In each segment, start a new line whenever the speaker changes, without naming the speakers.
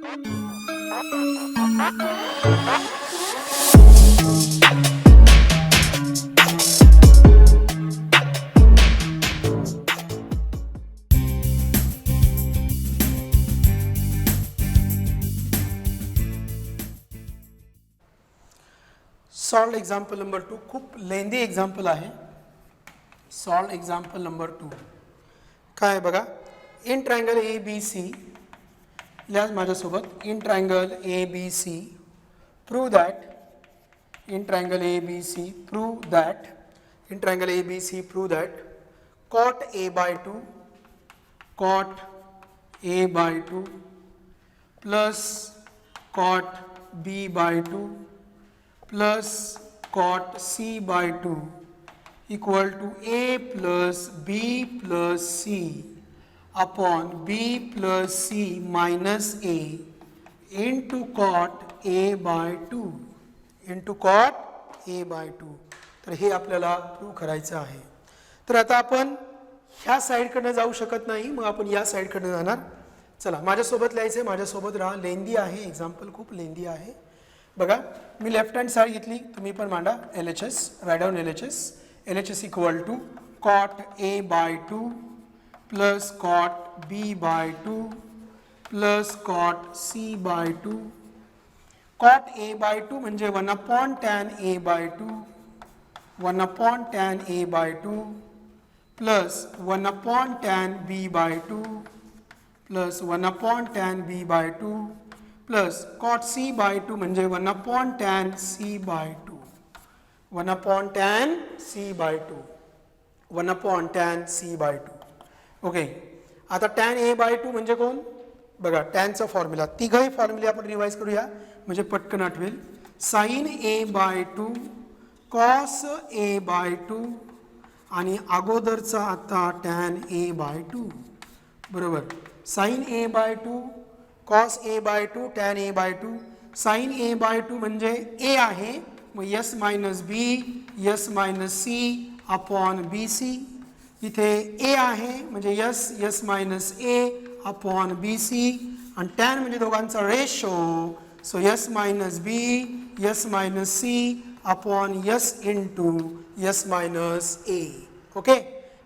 Solve example number 2. खूप लेंदी example आहे. सॉल्व एक्झाम्पल नंबर 2 काय आहे बघा. In triangle A B C, लिहा माझ्यासोबत. In triangle A B C prove that, in triangle A B C prove that, in triangle A B C prove that cot A by 2, cot A by 2 plus cot B by 2 plus cot c by 2 equal to a plus b plus c upon b plus c minus a into cot a by 2 into cot a by 2. तर हे आपल्याला prove करायचं आहे. तर आता आपण ह्या साईडकडनं जाऊ शकत नाही, मग आपण या साईडकडनं जाणार. चला माझ्यासोबत लिहायचं आहे, माझ्यासोबत राहा. लेंदी आहे एक्झाम्पल, खूप लेंदी आहे. बघा मी लेफ्ट हँड साईड घेतली, तुम्ही पण मांडा. L H S, right down L H S. L H S equal to cot A by 2 plus cot B by 2 plus cot C by 2. Cot A by 2 म्हणजे 1/tan A by 2, 1/tan A by 2 plus 1/tan B by 2 plus 1/tan B by 2 plus cot C by 2 म्हणजे 1/tan C by 2, 1/tan C by 2, 1/tan C by 2. Okay. आता tan A by 2 म्हणजे कोण बघा. टॅनचा formula, तिघही फॉर्म्युले आपण revise करूया म्हणजे पटकन आठवेल. Sine A by 2 cos A by 2 आणि अगोदरचा आता tan ए बाय 2 बरोबर. Sine A by 2 cos a by 2 tan a by 2. sin a by 2 म्हणजे a आहे, मग s minus b, s minus c upon bc. इथे a आहे म्हणजे s minus a upon bc आणि tan म्हणजे दोघांचा ratio, so s minus b, s minus c upon s into s minus a. Okay.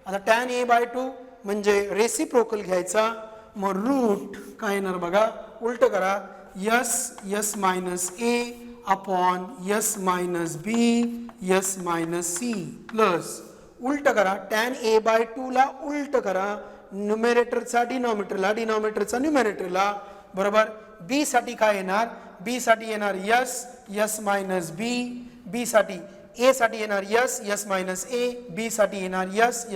आता tan a by 2 म्हणजे reciprocal घ्यायचा, मग रूट काय येणार बघा, उलट करा. s मायनस ए अपॉन s मायनस बी s मायनस सी प्लस उलट करा. tan a बाय 2 ला उलट करा, न्यूमरेटरचा डिनॉमिनेटरला, डिनॉमिनेटरचा न्यूमरेटरला बरोबर. b साठी काय येणार, b साठी येणार s मायनस बी, b साठी a साठी येणार s मायनस ए, b साठी येणार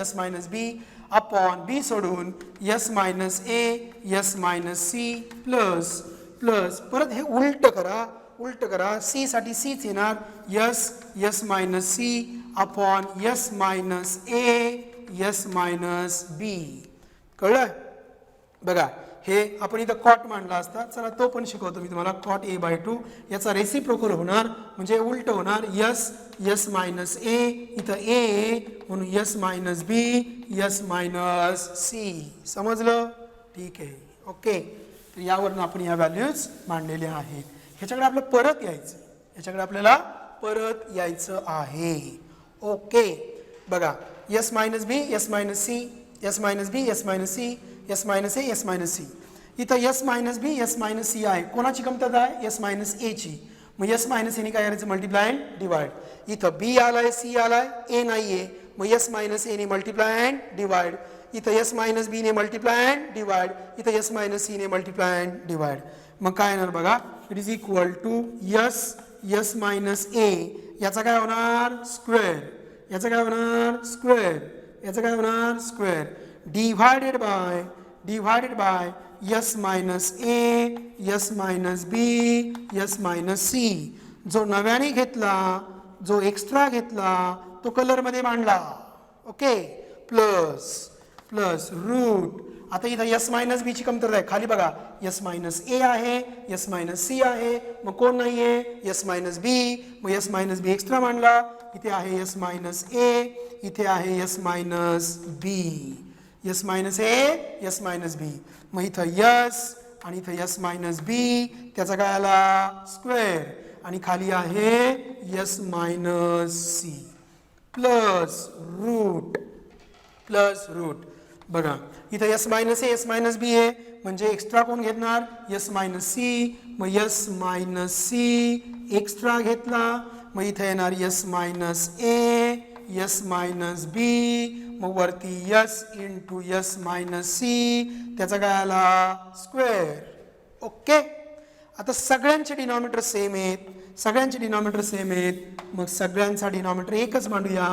s minus B upon b सोडून s मायनस ए s minus C plus plus परत हे उलट करा, उलट करा. c साठी cच येणार s minus C upon s minus ए s मायनस बी. कळलं बघा. हे आपण इथं कॉट मांडला असता. चला तो पण शिकवतो मी तुम्हाला. कॉट ए बाय 2 याचा रेसिप्रोकल होणार म्हणजे उलट होणार. s मायनस ए, इथं ए म्हणून s मायनस बी s मायनस सी. समजलं? ठीक आहे. ओके. तर यावरून आपण या व्हॅल्यूज मांडलेल्या आहेत. ह्याच्याकडे आपलं परत यायचं, ह्याच्याकडे आपल्याला परत यायचं आहे. ओके. बघा s मायनस बी s minus C, s minus बी s minus C, s minus ए s मायनस सी. इथं s मायनस बी s मायनस सी आहे. कोणाची कमतरता आहे? s मायनस ए ची. मग s मायनस एने काय करायचं, मल्टिप्लाय अँड डिवाइड. इथं b आलाय c आलाय a नाहीये, मग s मायनस ए ने मल्टिप्लाय अँड डिवाइड. इथं s मायनस बी ने मल्टिप्लाय अँड डिवाइड, इथं s मायनस सी ने मल्टिप्लाय अँड डिवाइड. मग काय येणार बघा, it is equal to s minus A, याचा काय होणार स्क्वेअर, याचा काय होणार स्क्वेअर, याचा काय होणार square divided by s minus A s minus B s minus C. जो नव्याने घेतला, जो एक्स्ट्रा घेतला तो कलर मध्ये मांडला. ओके. Plus plus root. आता इथं s मायनस बी ची कमतरता आहे. खाली बघा s मायनस ए आहे, s मायनस सी आहे, मग कोण नाहीये s मायनस बी, मग s मायनस बी एक्स्ट्रा मांडला. इथे आहे s मायनस ए, इथे आहे s मायनस बी, s मायनस ए s मायनस बी. मग इथं s आणि इथं यस मायनस बी, त्याचा काय आला स्क्वेअर, आणि खाली आहे S minus C plus root बघा इथं यस मायनस ए यस मायनस बी आहे म्हणजे एक्स्ट्रा कोण घेणार यस मायनस सी, मग यस मायनस सी एक्स्ट्रा घेतला मग इथं येणार यस मायनस ए यस मायनस बी, मग वरती S into yes minus C, त्याचा काय आला स्क्वेअर. ओके. आता सगळ्यांचे डिनॉमिनेटर सेम आहेत, सगळ्यांचे डिनॉमिनेटर सेम आहेत, मग सगळ्यांचा डिनॉमिनेटर एकच मांडूया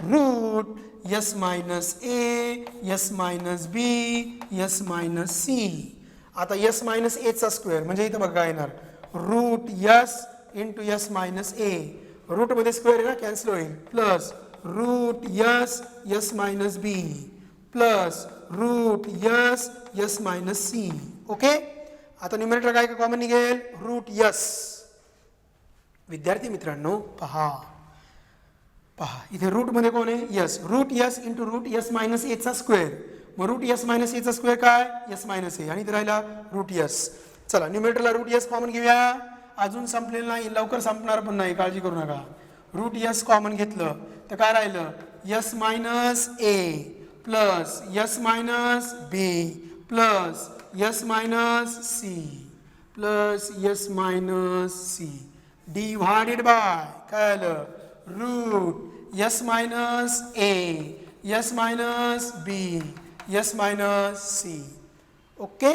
रूट यस मायनस ए यस मायनस बी यस मायनस सी. आता यस मायनस एचा स्क्वेअर म्हणजे इथं बघा येणार root yes into yes minus a, रूटमध्ये स्क्वेअर ना कॅन्सल होईल, plus root s s minus बी plus root s s minus C. Okay. आता न्यूमरेटर काय कॉमन निघेल रूट यस. विद्यार्थी मित्रांनो पहा इथे रूट मध्ये कोण आहे s, root yes into root yes minus एचा स्क्वेअर, मग रूट यस मायनस एचा स्क्वेअर काय यस मायनस ए, आणि इथे राहिला रूट यस. चला न्यूमरेटरला रूट यस कॉमन घेऊया, अजून संपलेलं नाही, लवकर संपणार पण नाही, काळजी करू नका. रूट यस कॉमन घेतलं तर काय राहिलं S minus A plus yes minus B plus yes minus C plus yes minus C divided by काय आलं रूट यस मायनस ए यस मायनस बी यस मायनस सी. ओके.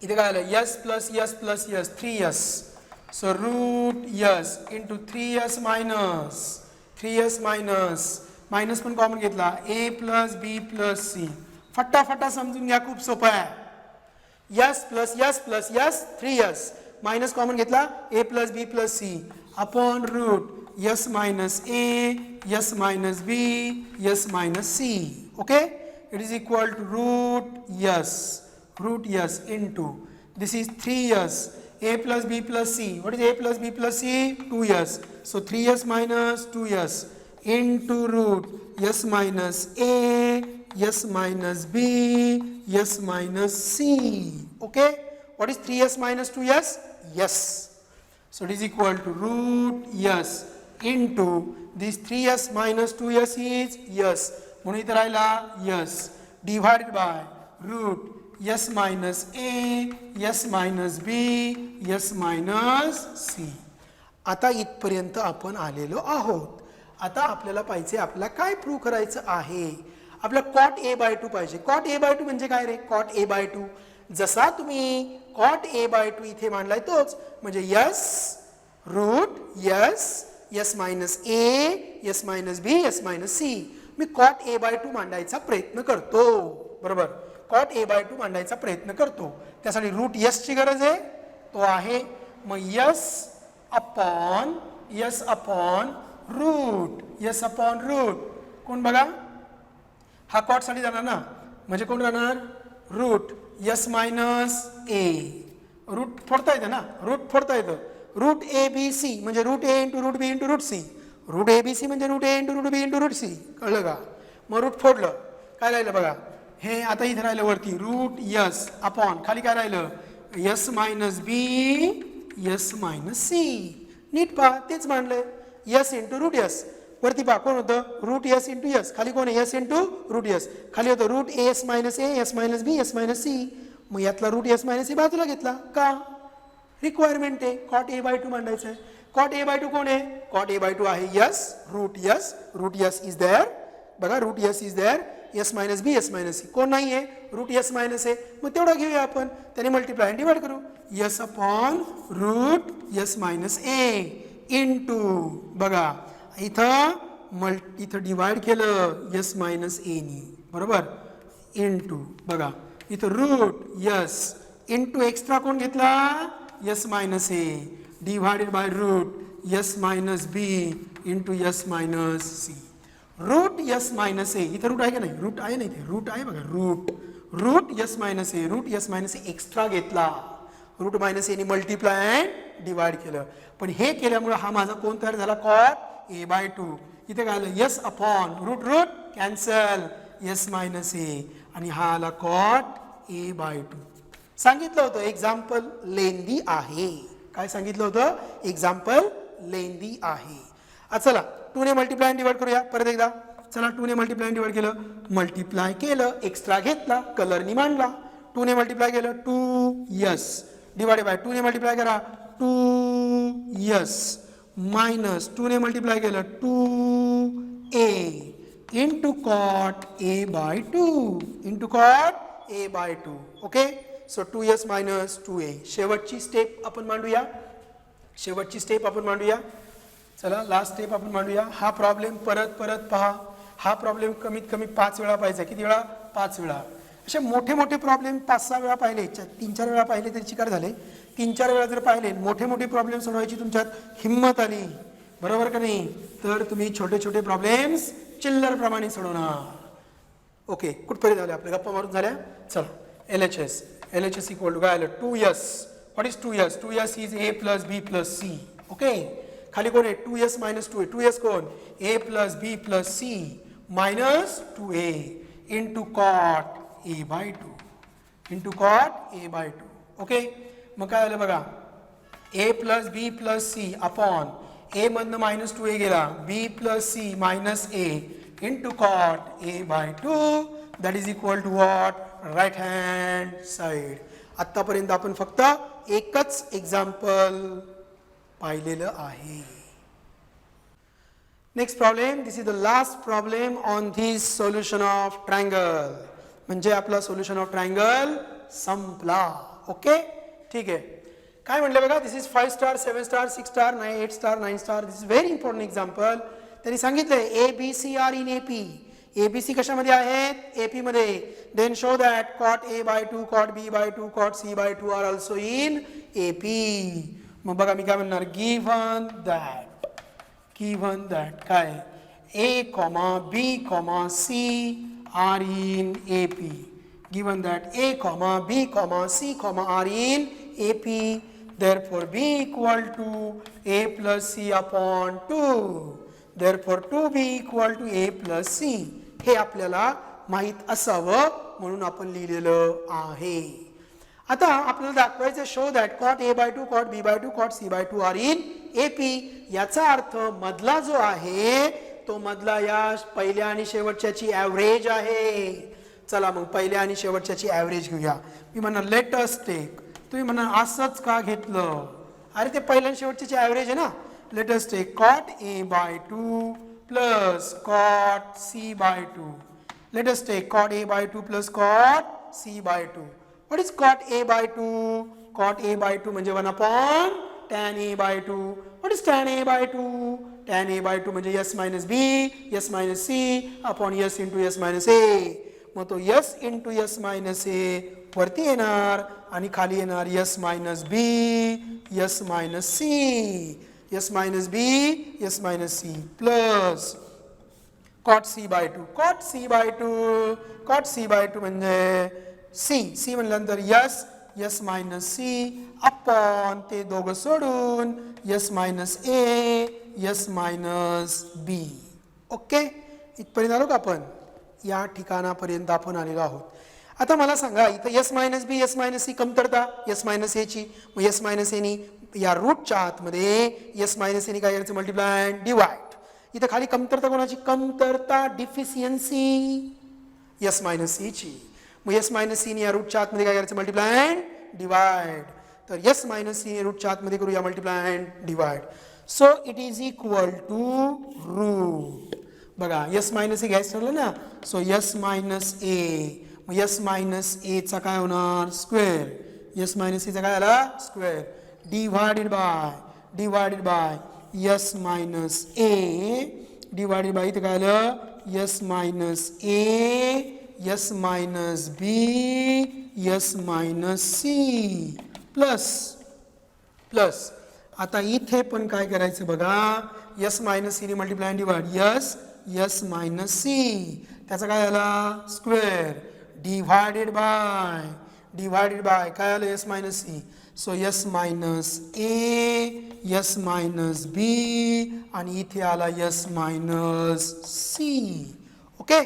इथे काय आलं S plus S plus S 3s, so root yes into 3s minus minus पण common घेतला ए plus बी plus C. फटाफटा समजून घ्या, खूप सोपं आहे. S plus S plus S 3s minus common घेतला ए plus B plus C upon root yes minus A yes minus B yes minus C. Okay. It is equal to root yes into this is 3s a plus b plus c. What is a plus b plus c? 2s. So 3s minus 2s into root s minus a, s minus b, s minus c. Okay? What is 3s minus 2s? Yes. So it is equal to root s into this 3s minus 2s is yes. म्हणून इथे राहिला yes divided by root s minus a, s minus b, s minus c. आता इथपर्यंत आपण आलेलो आहोत. आता आपल्याला पाहिजे आपल्याला काय प्रूव्ह करायचं आहे. आपल्याला cot a by 2 पाहिजे. cot a by 2 म्हणजे काय रे cot a by 2. जसा तुम्ही cot a by 2 इथे मांडलाय तोच म्हणजे s root s minus a, s minus b, s minus c. मी cot a by 2 मांडायचा प्रयत्न करतो. बरोबर. cot a by 2 मांडायचा प्रयत्न करतो. त्यासाठी रूट यस ची गरज आहे, तो आहे. मग यस अपॉन रूट कोण बघा हा कॉट साठी जाणार ना, म्हणजे कोण राहणार root yes minus A. Root फोडता येतं ना, रूट फोडता येतं. रूट ए बी सी म्हणजे root A into root B into root C. Root A B C म्हणजे root A into root B into root C. कळलं का. मग रूट फोडलं काय राहिलं बघा हे आता इथे राहिलं वरती रूट यस अपॉन खाली काय राहिलं यस मायनस बी यस मायनस सी. नीट पहा तेच मांडलंय यस इंटू रूट यस. वरती पहा कोण होतं रूट यस इंटू यस, खाली कोण आहे यस इंटू रूट यस, खाली होतं root S minus A S minus B S minus C. मग यातला रूट एस मायनस ए बाजूला घेतला का रिक्वायरमेंट आहे कॉट ए बाय 2 मांडायचं आहे. कॉट ए बाय 2 कोण आहे कॉट ए बाय 2 आहे s root s is there. बघा root s is there s minus B S minus c कोण नाही आहे रूट यस मायनस आहे. मग तेवढा घेऊया आपण, त्याने मल्टिप्लाय डिवाइड करू s upon root yes minus a into बघा इथं डिवाइड केलं यस मायनस ए नी. बरोबर. इंटू बघा इथं रूट यस इंटू एक्स्ट्रा कोण घेतला s minus a divided by root yes minus b into yes minus c. Root yes minus a इथं रूट आहे का नाही रूट आहे ना इथे रूट आहे बघा रूट यस मायनस ए एक्स्ट्रा घेतला रूट मायनस एने मल्टिप्लाय अँड डिवाइड केलं. पण हे केल्यामुळे हा माझा कोण तयार झाला कॉट ए बाय 2. इथे काय आलं s upon root cancel s minus a आणि हा आला कॉट ए बाय 2. सांगितलं होतं एक्झाम्पल लेंदी आहे. काय सांगितलं होतं? एक्झाम्पल लेंदी आहे. चला 2 ने मल्टिप्लाय डिवाइड करूया परत एकदा. चला 2 ने मल्टिप्लाय डिवाइड केलं, मल्टिप्लाय केलं, एक्स्ट्रा घेतला, कलरनी मांडला. 2 ने मल्टिप्लाय केलं 2s डिवाइड बाय 2 ने मल्टिप्लाय करा 2s मायनस 2 ने मल्टिप्लाय केलं 2a into cot a by 2 into cot a by 2. Okay, so 2s minus 2a. शेवटची स्टेप आपण मांडूया. चला लास्ट स्टेप आपण मांडूया. हा प्रॉब्लेम परत परत पहा. हा प्रॉब्लेम कमीत कमी 5 वेळा पाहिजे. किती वेळा? 5 वेळा. असे मोठे मोठे प्रॉब्लेम 5-6 वेळा पाहिले, 3-4 वेळा पाहिले तरी चिकार झाले. 3-4 वेळा जर पाहिले, मोठे मोठे प्रॉब्लेम सोडवायची तुमच्यात हिंमत आली, बरोबर का नाही, तर तुम्ही छोटे छोटे प्रॉब्लेम्स चिल्लर प्रमाणे सोडवणार. ओके, कुठपर्यंत झाले आपल्या गप्पा मारून झाल्या. चला LHS इक्वल टू काय आलं 2s. What is 2s? 2s is a plus b plus c. Okay, खाली कोण आहे 2s मायनस 2a. 2s कोण? a plus b plus c minus 2a into cot a by 2 into cot a by 2. ओके, मग काय आलं बघा, a plus b plus c upon a मधनं मायनस 2a गेला, b plus c minus a into cot a by 2 that is equal to what? Right hand side. आतापर्यंत आपण फक्त एकच एक्झाम्पल पाहिलेलं आहे. Next problem. This is the last problem on this solution of triangle. म्हणजे आपला solution of triangle संपला. Okay, ठीक आहे. काय म्हटलं बघा, this is 5 star 7 star 6 star 8 star 9 star. This is very important example. त्यांनी सांगितलंय ABC are in AP. ABC कशामध्ये आहेत? AP मध्ये. Then show that cot A by 2, cot B by 2, cot C by 2 are also in AP. मग बघा मी काय म्हणणार, गिव्हन दॅट काय A, B, C are in AP. Given that A, B, C are in AP, therefore B equal to A plus C upon 2. Therefore 2B equal to A plus C. हे आपल्याला माहित असावं म्हणून आपण लिहिलेलं आहे. आता आपल्याला दाखवायचं show that cot A by 2, cot B by 2, cot C by 2 are in AP. याचा अर्थ मधला जो आहे तो मधला या पहिल्या आणि शेवटच्याची ॲव्हरेज आहे. चला मग पहिल्या आणि शेवटच्याची ॲव्हरेज घेऊया. मी म्हणणार लेट अस टेक. तुम्ही म्हणणार असंच का घेतलं? अरे ते पहिल्या आणि शेवटच्याची ॲव्हरेज आहे ना. Let us take cot A by 2 plus cot C by 2. Let us take cot A by 2 plus cot C by 2. What is cot A by 2? Cot A by 2 म्हणजे 1 upon tan A by 2. What is tan A by 2? tan A by 2 म्हणजे s minus b, s minus c upon s into s minus a. मग तो s into s minus a वरती येणार आणि खाली येणार s minus b, s minus c, s minus b, s minus c plus cot c by 2. Cot c by 2, cot c by 2 म्हणजे c म्हणल्यानंतर s minus c upon ते दोघं सोडून s minus a, s minus b. Okay, इथपर्यंत आलो का आपण? या ठिकाणापर्यंत आपण आलेलो आहोत. आता मला सांगा इथं s minus b, s minus c कमतरता s मायनस a ची. मग s मायनस a नी या रूटच्या आतमध्ये s मायनस a नी काय करायचं? Multiply divide. इथं खाली कमतरता कोणाची? कमतरता डिफिशियन्सी s मायनस c ची. मग s मायनस c नी या रूटच्या आतमध्ये काय करायचं? Multiply divide. तर s मायनस c रूटच्या आतमध्ये करूया multiply divide. So it is equal to root. बघा s मायनस ए घ्यायचं ठरलं ना. So s minus a. मग s मायनस ए चा काय होणार? स्क्वेअर. s मायनस ए चा काय आला? Square divided by s minus a divided by इथं काय आलं? s मायनस ए, s मायनस बी, s मायनस सी प्लस आता इथे पण काय करायचं बघा, s मायनस सी ने multiply divide s minus C त्याचा काय आला? स्क्वेअर डिवाइडेड बाय काय आलं? s minus c. So s minus ए, s मायनस बी आणि इथे आला s मायनस सी. ओके,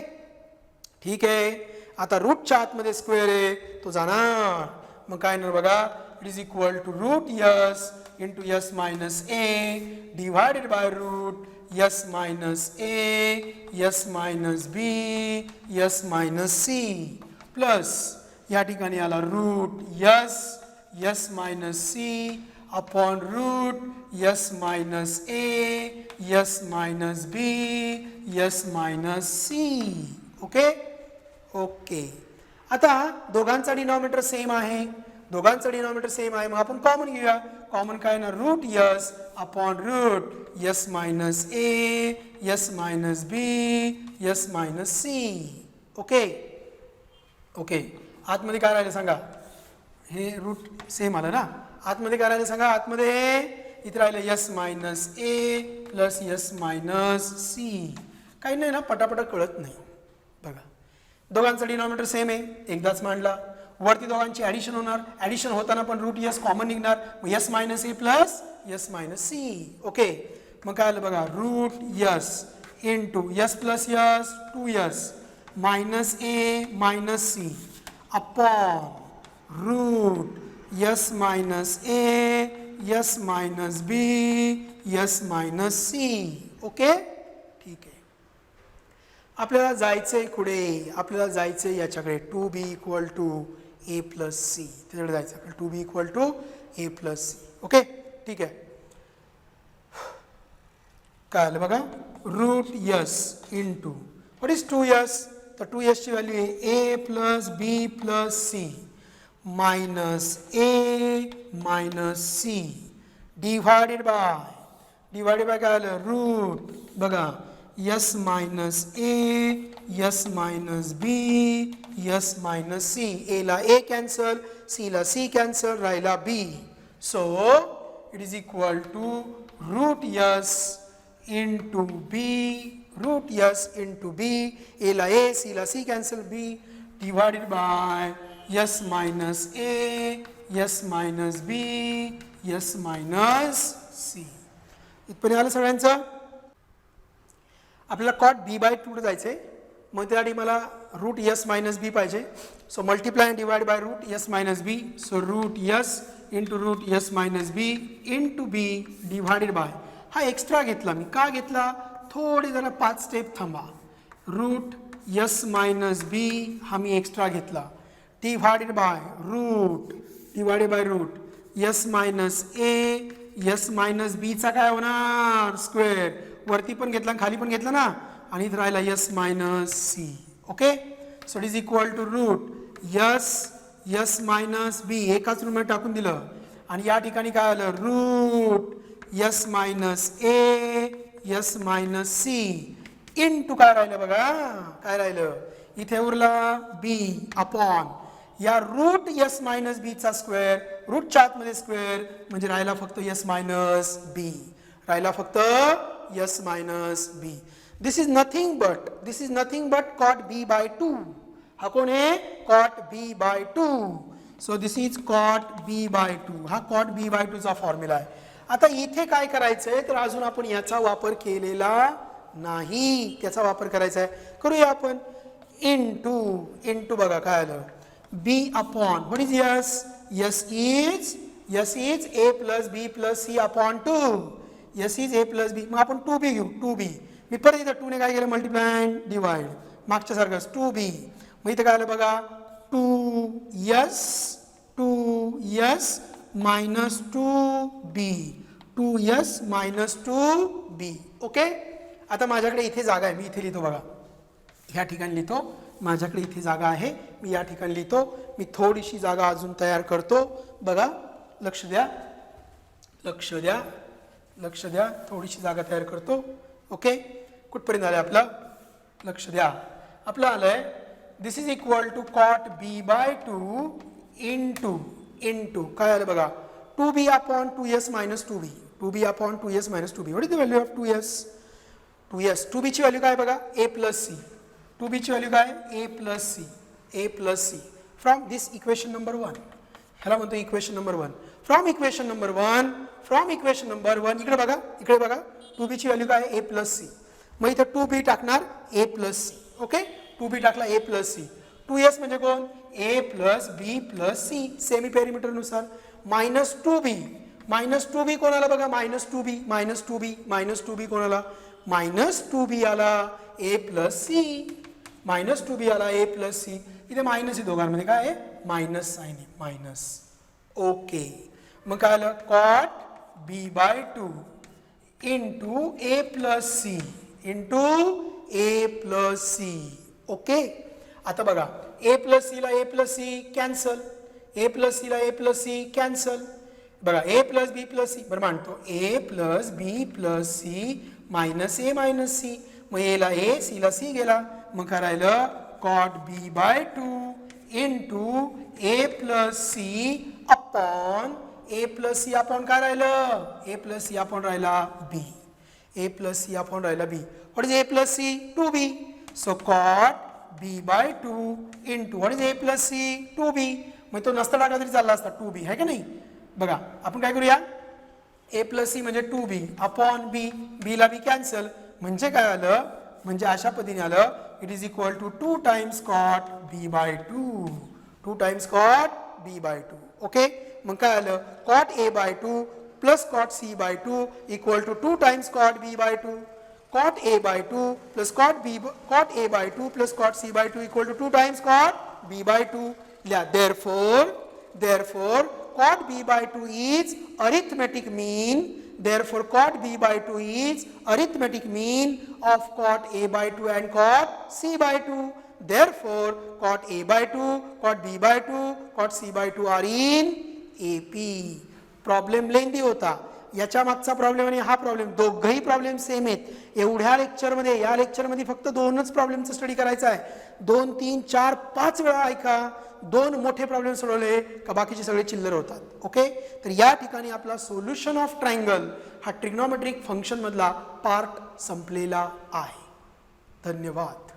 ठीक आहे. आता रूटच्या आतमध्ये स्क्वेअर आहे तो जाणार. मग काय येणार बघा, it is equal to root yes into yes minus a divided by root yes minus A yes minus B yes minus C plus या ठिकाणी आला root s s minus C upon root yes minus ए yes minus बी yes minus C. Okay okay. आता दोघांचा denominator same आहे, दोघांचा denominator same आहे, मग आपण कॉमन घेऊया. कॉमन काय ना, root s upon root yes minus ए यस मायनस बी yes minus C. Okay okay. आतमध्ये काय राहिलं सांगा, हे रूट सेम आलं ना, आतमध्ये काय राहिलं सांगा, आतमध्ये इथे राहिलं यस मायनस ए प्लस यस मायनस सी. काही नाही ना, पटापटा कळत नाही बघा, दोघांचा डिनॉमिनेटर सेम आहे, एकदाच मांडला. वरती दोघांची ॲडिशन होणार, ॲडिशन होताना पण रूट यस कॉमन निघणार, मग यस मायनस ए plus yes minus C. Okay. मग काय आलं बघा, root yes into s plus s 2s minus a minus C upon root yes minus A yes minus B yes minus C. Okay ठीक आहे. आपल्याला जायचंय पुढे, आपल्याला जायचंय याच्याकडे 2b equal to a plus c, त्याच्याकडे जायचं आपल्याला 2b equal to a plus c. Okay ठीक आहे. काय आलं बघा, root yes into what is 2s, तर 2s ची व्हॅल्यू आहे a plus B plus c minus a minus c divided by काय आलं, रूट बघा s minus A yes minus B yes minus c. A ला ए कॅन्सल, सी ला c cancel, राहिला b. So it is equal to root yes into b, root yes into b, a ला a c ला c cancel b divided by s minus A yes minus B yes minus C. इथपर्यंत आलं सगळ्यांचं. आपल्याला cot B by 2 जायचं आहे, मग त्यासाठी मला रूट यस मायनस बी पाहिजे. So multiply and divide by root yes minus b. So root yes into root yes minus b into b divided by, हा एक्स्ट्रा घेतला मी, का घेतला, थोडे जरा 5 स्टेप थांबा. रूट यस मायनस बी हा मी एक्स्ट्रा घेतला divided by root yes minus A yes minus बीचा काय होणार स्क्वेअर, वरती पण घेतला खाली पण घेतला ना, आणि इथं राहिला s minus C. Okay. So it is equal to root yes minus b एकाच रूममध्ये टाकून दिलं, आणि या ठिकाणी काय आलं, रूट यस मायनस ए यस मायनस सी इंटू काय राहिलं बघा, काय राहिलं इथे उरला बी अपॉन या रूट यस मायनस बीचा स्क्वेअर, रूटच्या आतमध्ये स्क्वेअर म्हणजे राहिला फक्त यस मायनस बी, राहिला फक्त s minus b. This is nothing but cot B by 2. हा कोण आहे, cot B by 2. So this is cot B by 2. हा कॉट बी बाय 2 चा फॉर्म्युला आहे. आता इथे काय करायचंय, तर अजून आपण याचा वापर केलेला नाही, त्याचा वापर करायचा आहे, करूया आपण. इंटू बघा काय आलं, b upon what is s is A plus B plus C upon 2. S is A plus b, मग आपण 2b घेऊ. 2b मी परत इथं 2 ने काय केलं, मल्टिप्लाय अँड डिवाइड, मागच्या सारखंच 2b. मग इथं काय आलं बघा, 2s minus 2s minus 2b. Okay. आता माझ्याकडे इथे जागा आहे, मी इथे लिहितो बघा, ह्या ठिकाणी लिहितो, माझ्याकडे इथे जागा आहे, मी या ठिकाणी लिहितो. मी थोडीशी जागा अजून तयार करतो बघा, लक्ष द्या, थोडीशी जागा तयार करतो. ओके. कुठपर्यंत आलंय आपलं, लक्ष द्या. आपलं आलंय this is equal to cot B by 2 into काय आलं बघा, 2b upon 2s minus 2b, 2b upon 2s minus 2b. What is the value of 2s? 2b ची व्हॅल्यू काय बघा, a प्लस सी. 2b ची व्हॅल्यू काय, a plus c. From this equation number 1, ह्याला म्हणतो equation number 1. From equation number 1 इकडे बघा 2b ची व्हॅल्यू काय, a प्लस सी. मग इथं 2b टाकणार a plus c. Okay. 2b टाकला a प्लस सी. 2s म्हणजे कोण, ए प्लस बी प्लस सी सेमी पेरिमीटरनुसार. -2b कोणाला बघा, -2b कोणाला, -2b आला ए प्लस सी, -2b आला ए प्लस सी. इथे मायनस आहे दोघांमध्ये, काय आहे मायनस साइन आहे, मायनस. ओके, मग काय आलं cot b/2 into A plus C into A plus c. Okay, आता बघा ए प्लस सी ला ए प्लस सी कॅन्सल, ए प्लस सी ला ए प्लस सी कॅन्सल. बघा ए प्लस बी प्लस सी, बरं मांडतो ए plus B plus c minus a minus C. मग ए ला a c ला सी गेला, मग काय राहिलं cot b/2 into A plus C upon A plus C upon काय राहिलं, ए प्लस सी अपॉन राहिला B, A plus C upon राहिला B. What is A plus C, 2b. So cot b/2 into what is A plus C, 2b. मग तो नसता टाकला तरी चालला असता 2b, आहे का नाही. बघा आपण काय करूया, ए प्लस सी म्हणजे 2b अपॉन बी, बी ला बी कॅन्सल, म्हणजे काय आलं, म्हणजे अशा पद्धतीने आलं it is equal to 2 times cot b/2, 2 times cot b/2. Okay, मग काय आलं cot a/2 plus cot c/2 equal to 2 times cot b/2. cot a/2 plus cot a/2 plus cot c/2 equal to 2 times cot b/2. Yeah, therefore cot b/2 is arithmetic mean. Therefore cot b/2 is arithmetic mean of cot a/2 and cot c/2. Therefore cot a/2, cot b/2, cot c/2 are in AP. Problem lengthy होता, याच्या मागचा problem आणि हा problem दोघही problem same आहेत. एवढ्या लेक्चरमध्ये, या लेक्चरमध्ये फक्त 2च प्रॉब्लेमचा स्टडी करायचा आहे. 2, 3, 4, 5 वेळा ऐका, 2 मोठे प्रॉब्लेम सोडवले का बाकीचे सगळे चिल्लर होतात. ओके, तर या ठिकाणी आपला सोल्युशन ऑफ ट्रायंगल हा ट्रिग्नोमेट्रिक फंक्शन मधला पार्ट संपलेला आहे. धन्यवाद.